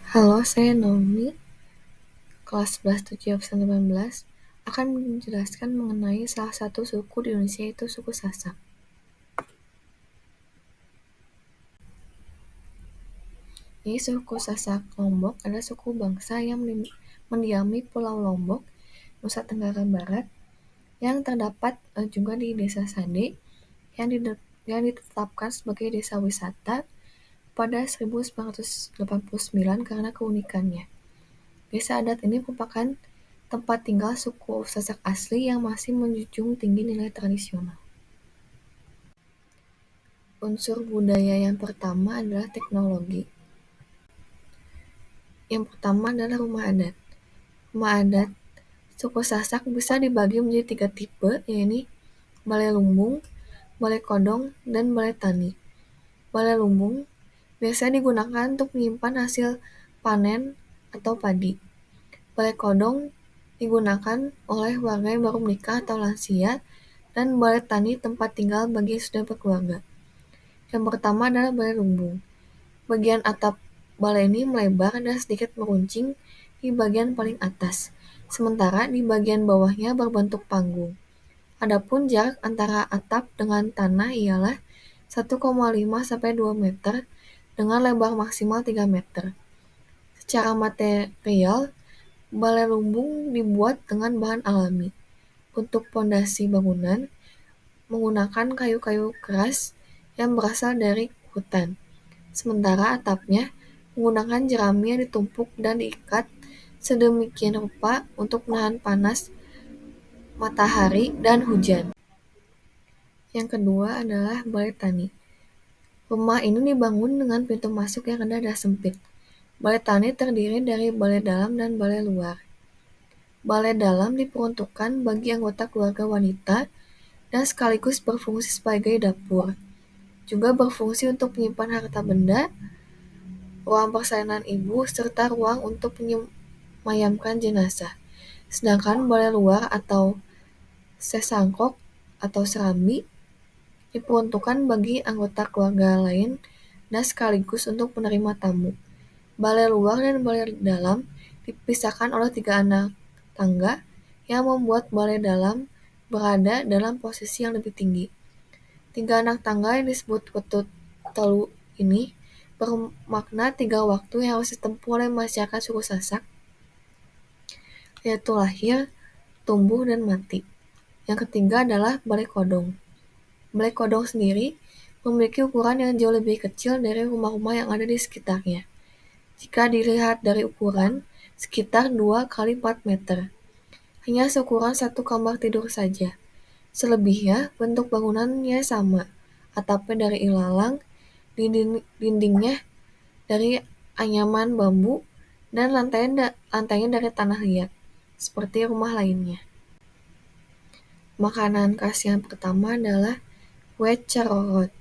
Halo, saya Naomi, kelas 11 7 absen 18, akan menjelaskan mengenai salah satu suku di Indonesia, yaitu suku Sasak. Jadi suku Sasak Lombok adalah suku bangsa yang mendiami Pulau Lombok, Nusa Tenggara Barat, yang terdapat juga di Desa Sade, yang ditetapkan sebagai desa wisata pada 1989 karena keunikannya. Desa adat ini merupakan tempat tinggal suku Sasak asli yang masih menjunjung tinggi nilai tradisional. Unsur budaya yang pertama adalah teknologi. Yang pertama adalah rumah adat. Rumah adat suku Sasak bisa dibagi menjadi 3 tipe, yaitu balai lumbung, balai kodong, dan balai tani. Balai lumbung biasanya digunakan untuk menyimpan hasil panen atau padi. Balai kodong digunakan oleh warga yang baru menikah atau lansia, dan balai tani tempat tinggal bagi yang sudah berkeluarga. Yang pertama adalah balai lumbung. Bagian atap balai ini melebar dan sedikit meruncing di bagian paling atas, sementara di bagian bawahnya berbentuk panggung. Adapun jarak antara atap dengan tanah ialah 1,5 sampai 2 meter dengan lebar maksimal 3 meter. Secara material, balai lumbung dibuat dengan bahan alami. Untuk pondasi bangunan menggunakan kayu-kayu keras yang berasal dari hutan. Sementara atapnya menggunakan jerami yang ditumpuk dan diikat sedemikian rupa untuk menahan panas matahari dan hujan. Yang kedua adalah balai tani. Rumah ini dibangun dengan pintu masuk yang rendah dan sempit. Balai tani terdiri dari balai dalam dan balai luar. Balai dalam diperuntukkan bagi anggota keluarga wanita dan sekaligus berfungsi sebagai dapur. Juga berfungsi untuk menyimpan harta benda, ruang persalinan ibu, serta ruang untuk menyemayamkan jenazah. Sedangkan balai luar atau sesangkok atau serambi diperuntukkan bagi anggota keluarga lain dan sekaligus untuk menerima tamu. Balai luar dan balai dalam dipisahkan oleh 3 anak tangga yang membuat balai dalam berada dalam posisi yang lebih tinggi. 3 anak tangga yang disebut ketut telu ini bermakna 3 waktu yang harus ditempuh oleh masyarakat suku Sasak, yaitu lahir, tumbuh, dan mati. Yang ketiga adalah balai kodong. Balai kodong sendiri memiliki ukuran yang jauh lebih kecil dari rumah-rumah yang ada di sekitarnya. Jika dilihat dari ukuran, sekitar 2 kali 4 meter. Hanya seukuran 1 kamar tidur saja. Selebihnya bentuk bangunannya sama, atapnya dari ilalang, dindingnya dari anyaman bambu, dan lantainya dari tanah liat, seperti rumah lainnya. Makanan khas yang pertama adalah kue cerorot.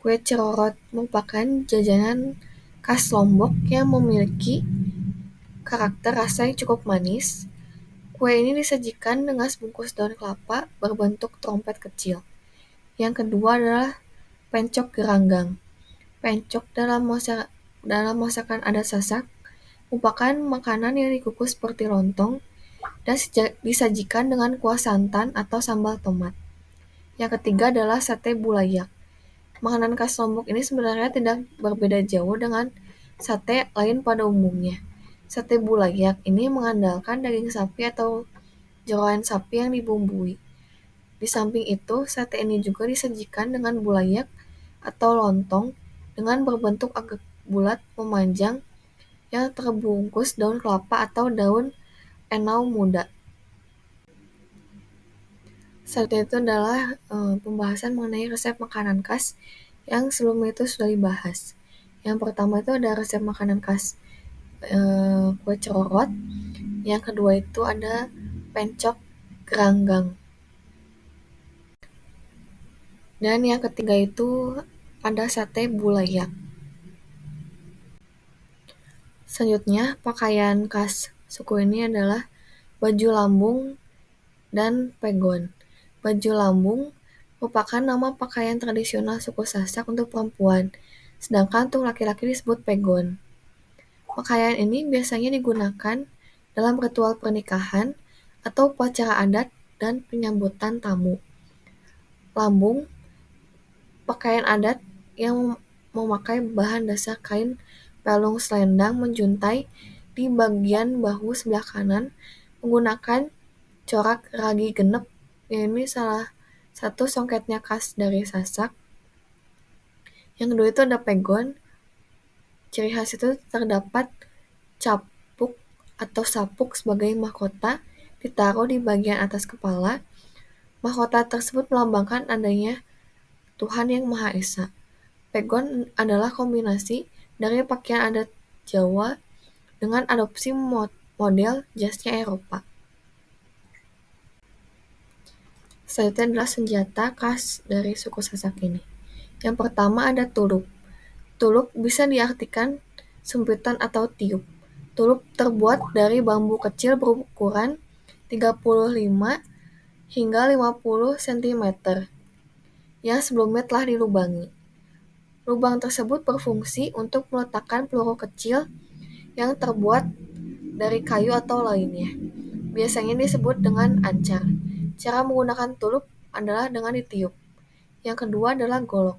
Kue cerorot merupakan jajanan khas Lombok yang memiliki karakter rasa yang cukup manis. Kue ini disajikan dengan sebungkus daun kelapa berbentuk trompet kecil. Yang kedua adalah pencok geranggang. Pencok dalam masakan adat Sasak merupakan makanan yang dikukus seperti lontong dan disajikan dengan kuah santan atau sambal tomat. Yang ketiga adalah sate bulayak. Makanan khas Lombok ini sebenarnya tidak berbeda jauh dengan sate lain pada umumnya. Sate bulayak ini mengandalkan daging sapi atau jeroan sapi yang dibumbui. Di samping itu, sate ini juga disajikan dengan bulayak atau lontong dengan berbentuk agak bulat memanjang yang terbungkus daun kelapa atau daun enau muda. Sate itu adalah pembahasan mengenai resep makanan khas yang sebelumnya itu sudah dibahas. Yang pertama itu ada resep makanan khas kue cerorot. Yang kedua itu ada pencok geranggang. Dan yang ketiga itu ada sate bulayak. Selanjutnya, pakaian khas suku ini adalah baju lambung dan pegon. Baju lambung merupakan nama pakaian tradisional suku Sasak untuk perempuan, sedangkan untuk laki-laki disebut pegon. Pakaian ini biasanya digunakan dalam ritual pernikahan atau upacara adat dan penyambutan tamu. Lambung, pakaian adat yang memakai bahan dasar kain pelung selendang menjuntai di bagian bahu sebelah kanan menggunakan corak ragi genep. Ini salah satu songketnya khas dari Sasak. Yang kedua itu ada pegon. Ciri khas itu terdapat capuk atau sapuk sebagai mahkota ditaruh di bagian atas kepala. Mahkota tersebut melambangkan adanya Tuhan Yang Maha Esa. Pegon adalah kombinasi dari pakaian adat Jawa dengan adopsi model jasnya Eropa. Selanjutnya adalah senjata khas dari suku Sasak ini. Yang pertama ada tulup. Tulup bisa diartikan sumpitan atau tiup. Tulup terbuat dari bambu kecil berukuran 35 hingga 50 cm yang sebelumnya telah dilubangi. Lubang tersebut berfungsi untuk meletakkan peluru kecil yang terbuat dari kayu atau lainnya. Biasanya disebut dengan ancar. Cara menggunakan tulup adalah dengan ditiup. Yang kedua adalah golok.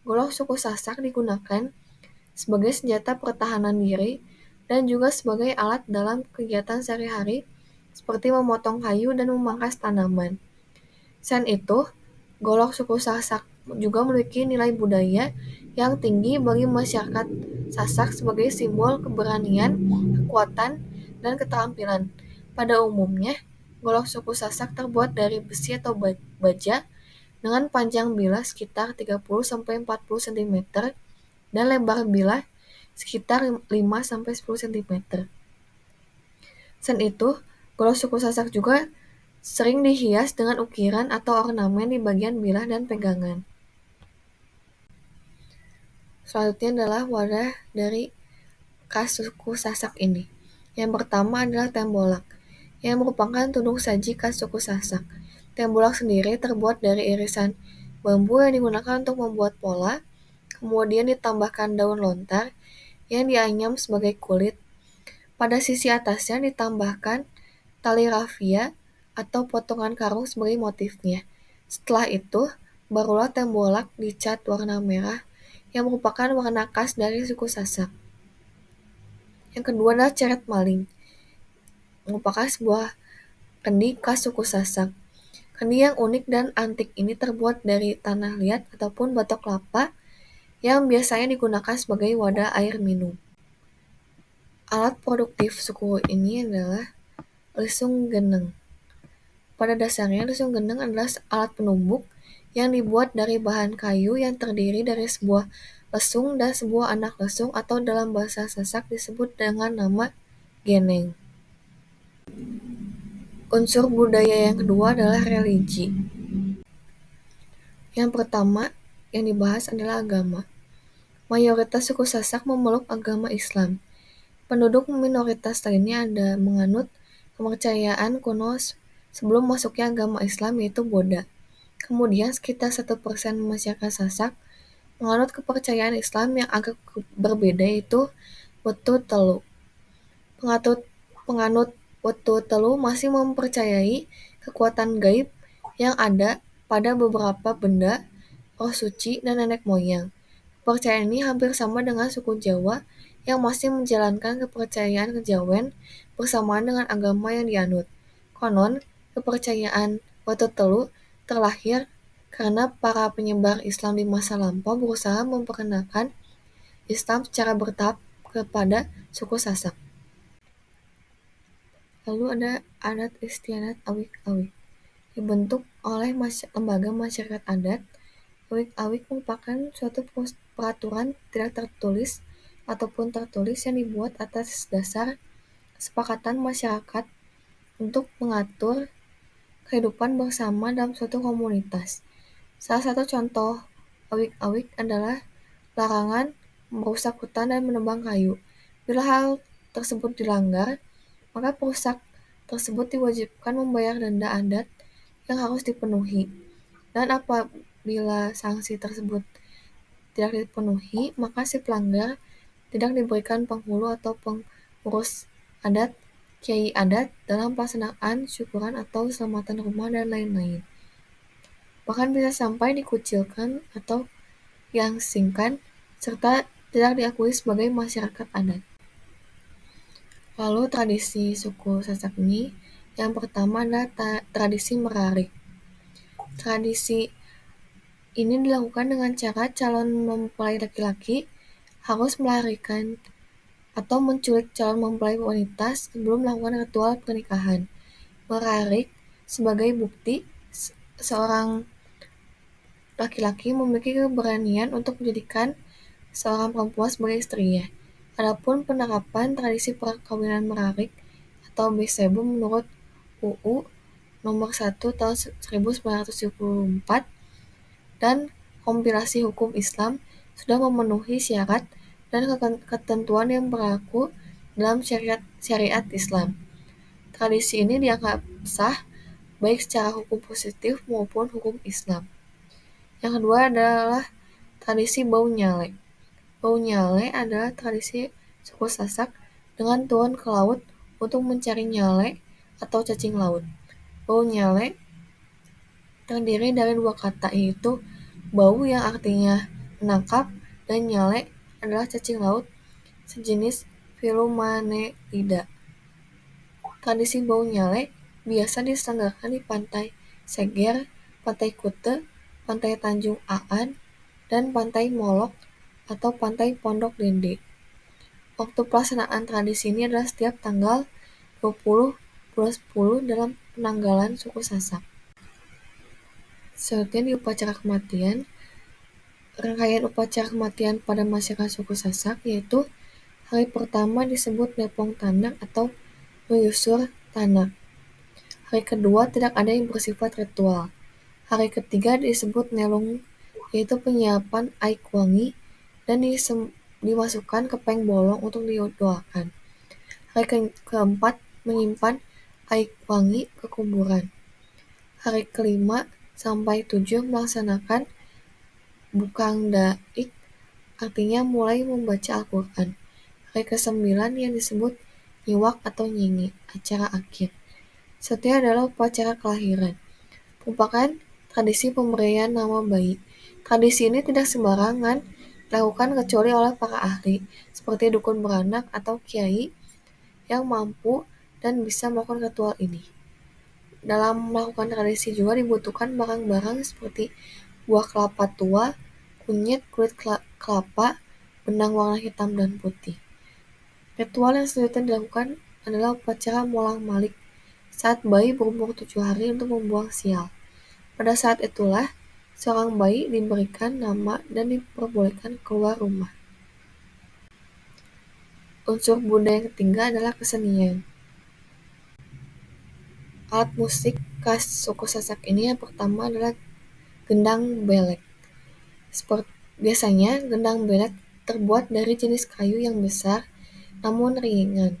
Golok suku Sasak digunakan sebagai senjata pertahanan diri dan juga sebagai alat dalam kegiatan sehari-hari seperti memotong kayu dan memangkas tanaman. Selain itu, golok suku Sasak juga memiliki nilai budaya yang tinggi bagi masyarakat Sasak sebagai simbol keberanian, kekuatan, dan keterampilan. Pada umumnya, golok suku Sasak terbuat dari besi atau baja dengan panjang bilah sekitar 30-40 cm dan lebar bilah sekitar 5-10 cm. Selain itu, golok suku Sasak juga sering dihias dengan ukiran atau ornamen di bagian bilah dan pegangan. Selanjutnya adalah wadah dari khas suku Sasak ini. Yang pertama adalah tembolak, yang merupakan tudung saji khas suku Sasak. Tembolak sendiri terbuat dari irisan bambu yang digunakan untuk membuat pola, kemudian ditambahkan daun lontar yang dianyam sebagai kulit. Pada sisi atasnya ditambahkan tali rafia atau potongan karung sebagai motifnya. Setelah itu, barulah tembolak dicat warna merah yang merupakan warna khas dari suku Sasak. Yang kedua adalah ceret maling, merupakan sebuah kendi khas suku Sasak. Kendi yang unik dan antik ini terbuat dari tanah liat ataupun batok kelapa yang biasanya digunakan sebagai wadah air minum. Alat produktif suku ini adalah lesung geneng. Pada dasarnya, lesung geneng adalah alat penumbuk yang dibuat dari bahan kayu yang terdiri dari sebuah lesung dan sebuah anak lesung atau dalam bahasa Sasak disebut dengan nama geneng. Unsur budaya yang kedua adalah religi. Yang pertama yang dibahas adalah agama. Mayoritas suku Sasak memeluk agama Islam. Penduduk minoritas lainnya ada menganut kepercayaan kuno sebelum masuknya agama Islam yaitu Buddha. Kemudian sekitar 1% masyarakat Sasak menganut kepercayaan Islam yang agak berbeda yaitu Wetu Telu. Penganut Wetu Telu masih mempercayai kekuatan gaib yang ada pada beberapa benda, roh suci, dan nenek moyang. Kepercayaan ini hampir sama dengan suku Jawa yang masih menjalankan kepercayaan kejawen bersamaan dengan agama yang dianut. Konon, kepercayaan Wetu Telu terlahir karena para penyebar Islam di masa lampau berusaha memperkenalkan Islam secara bertahap kepada suku Sasak. Lalu ada adat istiadat awik-awik. Dibentuk oleh lembaga masyarakat adat, awik-awik merupakan suatu peraturan tidak tertulis ataupun tertulis yang dibuat atas dasar kesepakatan masyarakat untuk mengatur kehidupan bersama dalam suatu komunitas. Salah satu contoh awik-awik adalah larangan merusak hutan dan menebang kayu. Bila hal tersebut dilanggar, maka perusak tersebut diwajibkan membayar denda adat yang harus dipenuhi. Dan apabila sanksi tersebut tidak dipenuhi, maka si pelanggar tidak diberikan penghulu atau pengurus adat, kiai adat dalam pelaksanaan syukuran atau selamatan rumah dan lain-lain. Bahkan bisa sampai dikucilkan atau diasingkan serta tidak diakui sebagai masyarakat adat. Lalu tradisi suku Sasak ini, yang pertama adalah tradisi merarik. Tradisi ini dilakukan dengan cara calon mempelai laki-laki harus melarikan atau menculik calon mempelai wanita sebelum melakukan ritual pernikahan. Merarik sebagai bukti seorang laki-laki memiliki keberanian untuk menjadikan seorang perempuan sebagai istrinya. Adapun penerapan tradisi perkawinan merarik atau BCB menurut UU nomor 1 tahun 1974 dan kompilasi hukum Islam sudah memenuhi syarat dan ketentuan yang berlaku dalam syariat Islam. Tradisi ini dianggap sah baik secara hukum positif maupun hukum Islam. Yang kedua adalah tradisi bau nyale. Bau nyale adalah tradisi suku Sasak dengan turun ke laut untuk mencari nyale atau cacing laut. Bau nyale terdiri dari dua kata, yaitu bau yang artinya menangkap dan nyale adalah cacing laut sejenis Philomanelida. Tradisi bau nyale biasa diselenggarakan di Pantai Seger, Pantai Kute, Pantai Tanjung Aan, dan Pantai Molok atau Pantai Pondok Dende. Waktu pelaksanaan tradisi ini adalah setiap tanggal 20 bulan 10 dalam penanggalan suku Sasak. Selanjutnya di upacara kematian, rangkaian upacara kematian pada masyarakat suku Sasak yaitu hari pertama disebut nepong tanak atau menyusur tanak. Hari kedua tidak ada yang bersifat ritual. Hari ketiga disebut nelung, yaitu penyiapan aik wangi dan dimasukkan ke peng bolong untuk didoakan. Hari keempat menyimpan aik wangi ke kuburan. Hari kelima sampai 7 melaksanakan bukang daik, artinya mulai membaca Al-Quran. Hari ke-9 yang disebut nyiwak atau nyingi, acara akhir. Selanjutnya adalah upacara kelahiran, merupakan tradisi pemberian nama bayi. Tradisi ini tidak sembarangan dilakukan kecuali oleh para ahli, seperti dukun beranak atau kiai yang mampu dan bisa melakukan ritual ini. Dalam melakukan tradisi juga dibutuhkan barang-barang seperti buah kelapa tua, kunyit, kulit kelapa, benang warna hitam dan putih. Ritual yang selanjutnya dilakukan adalah upacara molang malik, saat bayi berumur 7 hari untuk membuang sial. Pada saat itulah, seorang bayi diberikan nama dan diperbolehkan keluar rumah. Unsur budaya yang ketiga adalah kesenian. Alat musik khas suku Sasak ini yang pertama adalah gendang belek. Biasanya, gendang belek terbuat dari jenis kayu yang besar namun ringan,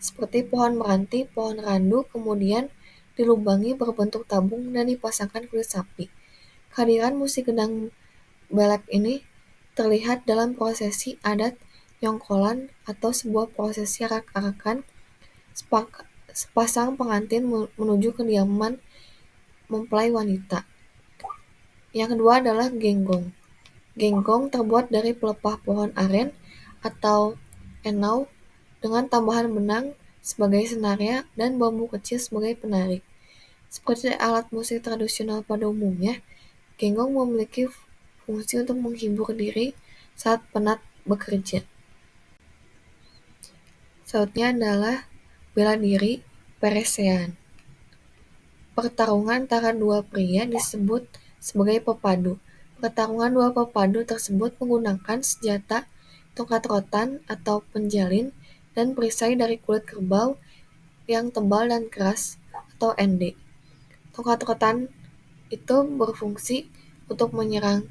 seperti pohon meranti, pohon randu, kemudian dilubangi berbentuk tabung dan dipasangkan kulit sapi. Kehadiran musik gendang belek ini terlihat dalam prosesi adat nyongkolan atau sebuah prosesi arak-arakan sepasang pengantin menuju kediaman mempelai wanita. Yang kedua adalah genggong. Genggong terbuat dari pelepah pohon aren atau enau dengan tambahan benang sebagai senarnya dan bambu kecil sebagai penarik. Seperti alat musik tradisional pada umumnya, genggong memiliki fungsi untuk menghibur diri saat penat bekerja. Selanjutnya adalah bela diri peresean. Pertarungan antara dua pria disebut sebagai pepadu. Pertarungan dua pepadu tersebut menggunakan senjata tongkat rotan atau penjalin dan perisai dari kulit kerbau yang tebal dan keras atau ende. Tongkat rotan itu berfungsi untuk menyerang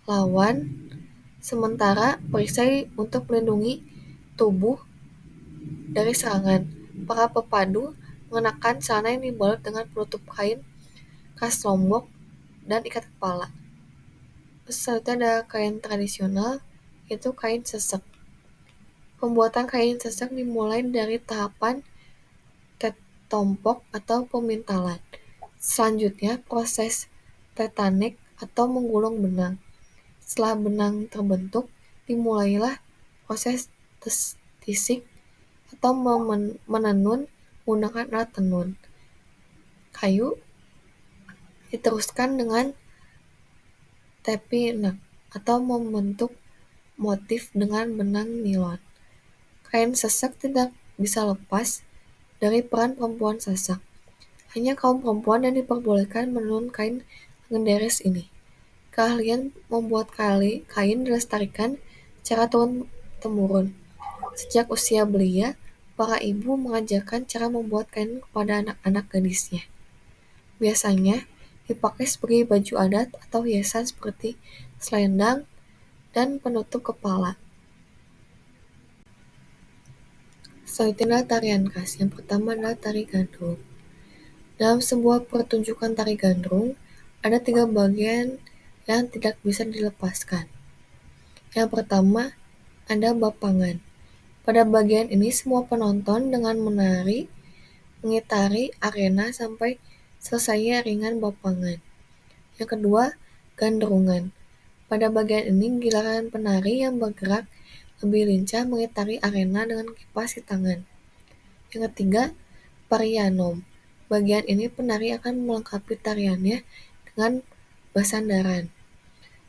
lawan, sementara perisai untuk melindungi tubuh dari serangan. Para pepadu mengenakan celana yang dibalut dengan penutup kain khas Lombok dan ikat kepala. Selanjutnya ada kain tradisional, yaitu kain sesek. Pembuatan kain sesak dimulai dari tahapan tetompok atau pemintalan. Selanjutnya, proses tetanik atau menggulung benang. Setelah benang terbentuk, dimulailah proses tisik atau menenun menggunakan alat tenun kayu, diteruskan dengan tepinak atau membentuk motif dengan benang nilon. Kain sesak tidak bisa lepas dari peran perempuan sasak. Hanya kaum perempuan yang diperbolehkan menenun kain legendaris ini. Keahlian membuat kain dilestarikan secara turun-temurun. Sejak usia belia, para ibu mengajarkan cara membuat kain kepada anak-anak gadisnya. Biasanya dipakai sebagai baju adat atau hiasan seperti selendang dan penutup kepala. Selanjutnya adalah tarian khas. Yang pertama adalah tari gandrung. Dalam sebuah pertunjukan tari gandrung, ada 3 bagian yang tidak bisa dilepaskan. Yang pertama, ada bapangan. Pada bagian ini semua penonton dengan menari, mengitari arena sampai selesainya ringan bapangan. Yang kedua, gandrungan. Pada bagian ini giliran penari yang bergerak lebih lincah mengitari arena dengan kipas di tangan. Yang ketiga, parianom. Bagian ini penari akan melengkapi tariannya dengan basandaran.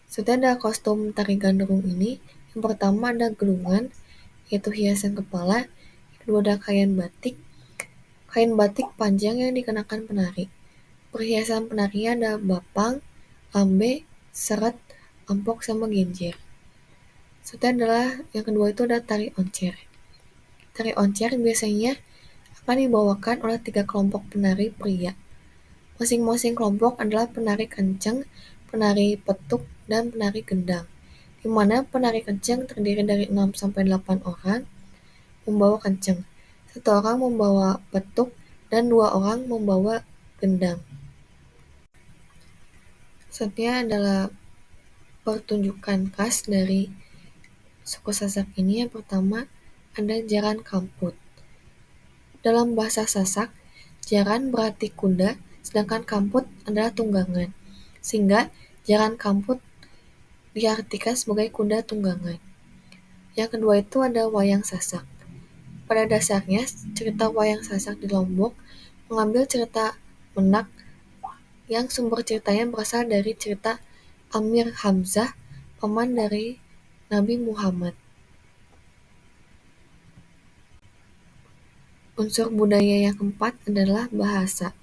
Sudah ada kostum tari gandrung ini. Yang pertama ada gelungan, yaitu hiasan kepala. Yang kedua ada kain batik panjang yang dikenakan penari. Perhiasan penarinya ada bapang, lambe, seret, ampok, sama genjer. Selanjutnya adalah yang kedua itu ada tari oncer. Tari oncer biasanya akan dibawakan oleh 3 kelompok penari pria. Masing-masing kelompok adalah penari kencang, penari petuk, dan penari gendang, di mana penari kencang terdiri dari 6-8 orang membawa kencang, 1 orang membawa petuk, dan 2 orang membawa gendang. Selanjutnya adalah pertunjukan khas dari suku Sasak ini. Yang pertama ada jaran kamput. Dalam bahasa Sasak, jaran berarti kuda, sedangkan kamput adalah tunggangan, sehingga jaran kamput diartikan sebagai kuda tunggangan. Yang kedua itu ada wayang sasak. Pada dasarnya, cerita wayang sasak di Lombok mengambil cerita Menak yang sumber ceritanya berasal dari cerita Amir Hamzah, paman dari Nabi Muhammad. Unsur budaya yang keempat adalah bahasa.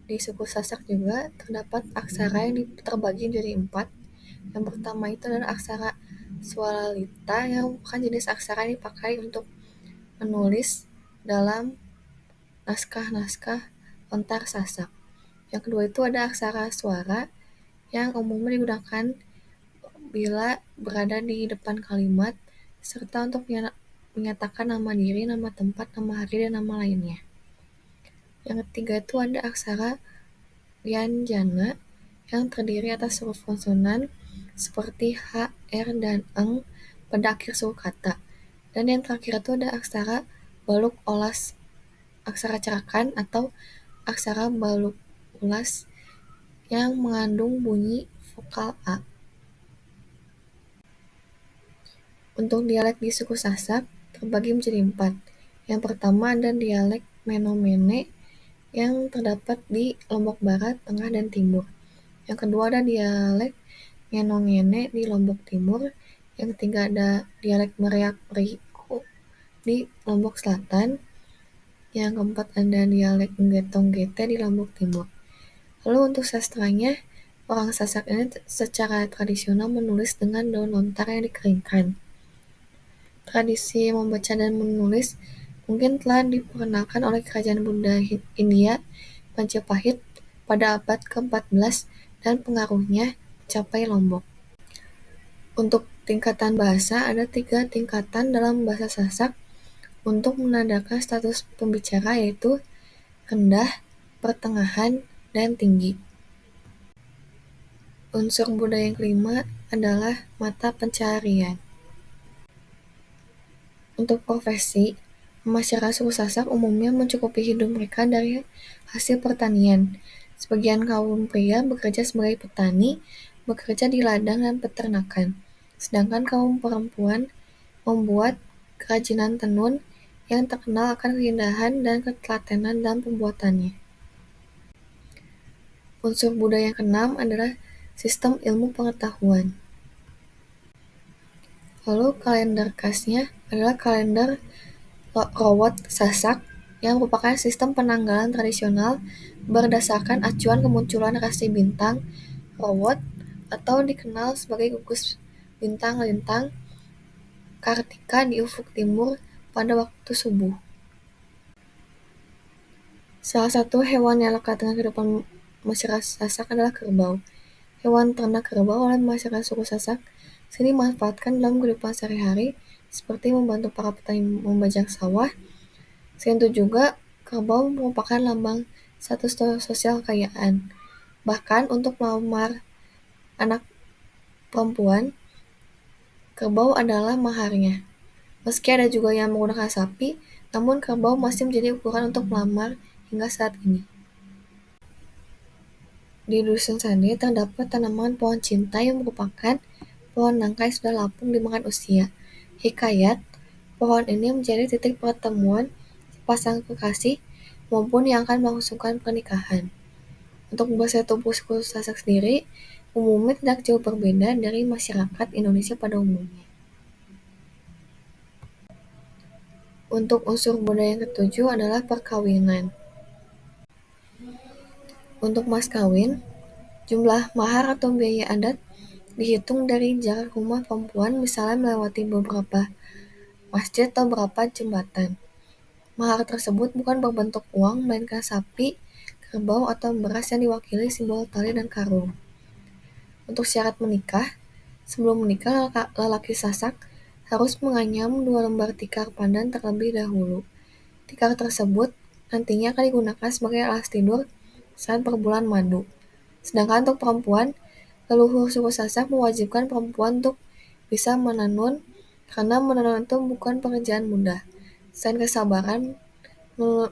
Di suku Sasak juga terdapat aksara yang terbagi menjadi 4. Yang pertama itu adalah aksara Swalalita yang bukan jenis aksara yang dipakai untuk menulis dalam naskah-naskah lontar Sasak. Yang kedua itu ada aksara Swara yang umumnya digunakan bila berada di depan kalimat serta untuk menyatakan nama diri, nama tempat, nama hari, dan nama lainnya. Yang ketiga itu ada aksara Wyanjana yang terdiri atas huruf konsonan seperti H, R, dan Eng pada akhir suku kata. Dan yang terakhir itu ada aksara baluk olas, aksara cerakan atau aksara baluk ulas yang mengandung bunyi vokal A. Untuk dialek di suku Sasak terbagi menjadi 4. Yang pertama ada dialek Menomene yang terdapat di Lombok Barat, Tengah, dan Timur. Yang kedua ada dialek Ngenongene di Lombok Timur. Yang ketiga ada dialek Meriak-Riku di Lombok Selatan. Yang keempat ada dialek Nggetong-Gete di Lombok Timur. Lalu untuk sastranya, orang Sasak ini secara tradisional menulis dengan daun lontar yang dikeringkan. Tradisi membaca dan menulis mungkin telah diperkenalkan oleh kerajaan Bunda India Majapahit pada abad ke-14 dan pengaruhnya mencapai Lombok. Untuk tingkatan bahasa, ada 3 tingkatan dalam bahasa Sasak untuk menandakan status pembicara, yaitu rendah, pertengahan, dan tinggi. Unsur budaya yang kelima adalah mata pencaharian. Untuk profesi, masyarakat suku Sasak umumnya mencukupi hidup mereka dari hasil pertanian. Sebagian kaum pria bekerja sebagai petani, bekerja di ladang dan peternakan. Sedangkan kaum perempuan membuat kerajinan tenun yang terkenal akan keindahan dan ketelatenan dalam pembuatannya. Unsur budaya yang keenam adalah sistem ilmu pengetahuan. Lalu kalender khasnya adalah kalender Rowot Sasak yang merupakan sistem penanggalan tradisional berdasarkan acuan kemunculan rasi bintang Rowot atau dikenal sebagai gugus bintang-lintang Kartika di ufuk timur pada waktu subuh. Salah satu hewan yang lekat dengan kehidupan masyarakat Sasak adalah kerbau. Hewan ternak kerbau oleh masyarakat suku Sasak sering dimanfaatkan dalam kehidupan sehari-hari seperti membantu para petani membajak sawah. Selain itu juga, kerbau merupakan lambang status sosial kekayaan. Bahkan untuk melamar anak perempuan, kerbau adalah maharnya. Meski ada juga yang menggunakan sapi, namun kerbau masih menjadi ukuran untuk melamar hingga saat ini. Di Dusun Sande terdapat tanaman pohon cinta yang merupakan pohon nangka yang sudah lapung dimakan usia. Hikayat, pohon ini menjadi titik pertemuan sepasang kekasih maupun yang akan melangsungkan pernikahan. Untuk bahasa tubuh suku Sasak sendiri, umumnya tidak jauh berbeda dari masyarakat Indonesia pada umumnya. Untuk unsur budaya yang ketujuh adalah perkawinan. Untuk mas kawin, jumlah mahar atau biaya adat dihitung dari jarak rumah perempuan misalnya melewati beberapa masjid atau beberapa jembatan. Mahar tersebut bukan berbentuk uang, melainkan sapi, kerbau, atau beras yang diwakili simbol tali dan karung. Untuk syarat menikah, sebelum menikah lelaki Sasak harus menganyam 2 lembar tikar pandan terlebih dahulu. Tikar tersebut nantinya akan digunakan sebagai alas tidur saat berbulan madu. Sedangkan untuk perempuan, leluhur suku Sasak mewajibkan perempuan untuk bisa menenun karena menenun itu bukan pekerjaan mudah. Selain kesabaran,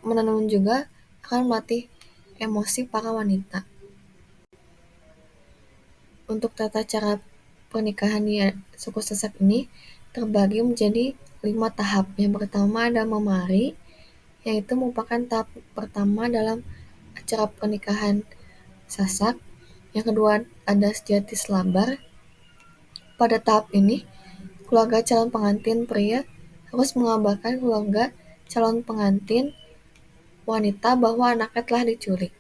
menenun juga akan melatih emosi para wanita. Untuk tata cara pernikahan di suku Sasak ini terbagi menjadi 5 tahap. Yang pertama ada memari, yaitu merupakan tahap pertama dalam acara pernikahan Sasak. Yang kedua ada sejati selabar. Pada tahap ini, keluarga calon pengantin pria harus mengabarkan keluarga calon pengantin wanita bahwa anaknya telah diculik.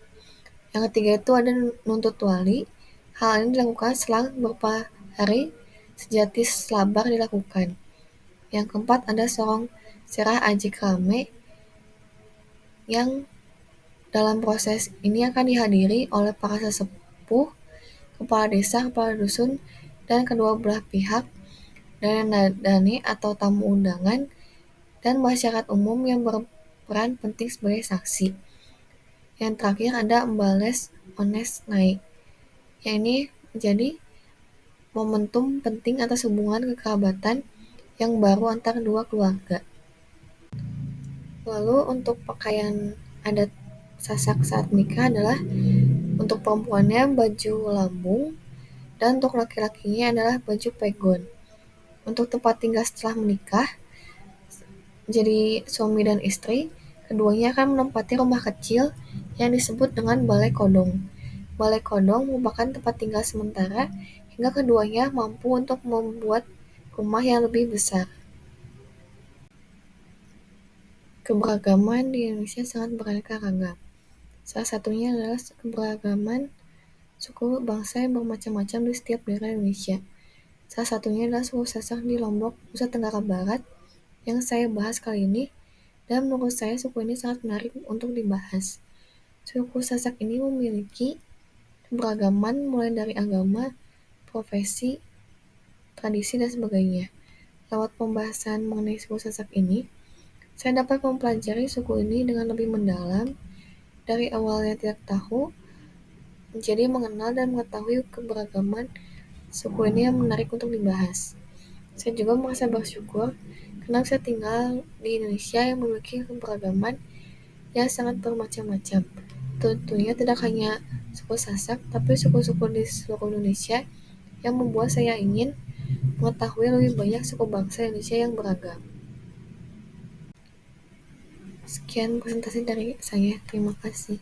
Yang ketiga itu ada nuntut wali. Hal ini dilakukan selang beberapa hari sejati selabar dilakukan. Yang keempat ada sorong serah aji krame yang dalam proses ini akan dihadiri oleh para sesepuh, kepala desa, kepala dusun, dan kedua belah pihak, dan dani atau tamu undangan, dan masyarakat umum yang berperan penting sebagai saksi. Yang terakhir ada embales ones naik, yang ini menjadi momentum penting atas hubungan kekerabatan yang baru antar dua keluarga. Lalu untuk pakaian adat Sasak saat menikah adalah untuk perempuannya baju lambung dan untuk laki-lakinya adalah baju pegon. Untuk tempat tinggal setelah menikah, jadi suami dan istri, keduanya akan menempati rumah kecil yang disebut dengan balai kodong. Balai kodong merupakan tempat tinggal sementara hingga keduanya mampu untuk membuat rumah yang lebih besar. Keberagaman di Indonesia sangat beraneka ragam. Salah satunya adalah keberagaman suku bangsa yang bermacam-macam di setiap daerah Indonesia. Salah satunya adalah suku Sasak di Lombok, Nusa Tenggara Barat, yang saya bahas kali ini, dan menurut saya suku ini sangat menarik untuk dibahas. Suku Sasak ini memiliki keberagaman mulai dari agama, profesi, tradisi, dan sebagainya. Lewat pembahasan mengenai suku Sasak ini, saya dapat mempelajari suku ini dengan lebih mendalam, dari awalnya tidak tahu, menjadi mengenal dan mengetahui keberagaman suku ini yang menarik untuk dibahas. Saya juga merasa bersyukur karena saya tinggal di Indonesia yang memiliki keberagaman yang sangat bermacam-macam. Tentunya tidak hanya suku Sasak, tapi suku-suku di seluruh Indonesia yang membuat saya ingin mengetahui lebih banyak suku bangsa Indonesia yang beragam. Sekian presentasi dari saya. Terima kasih.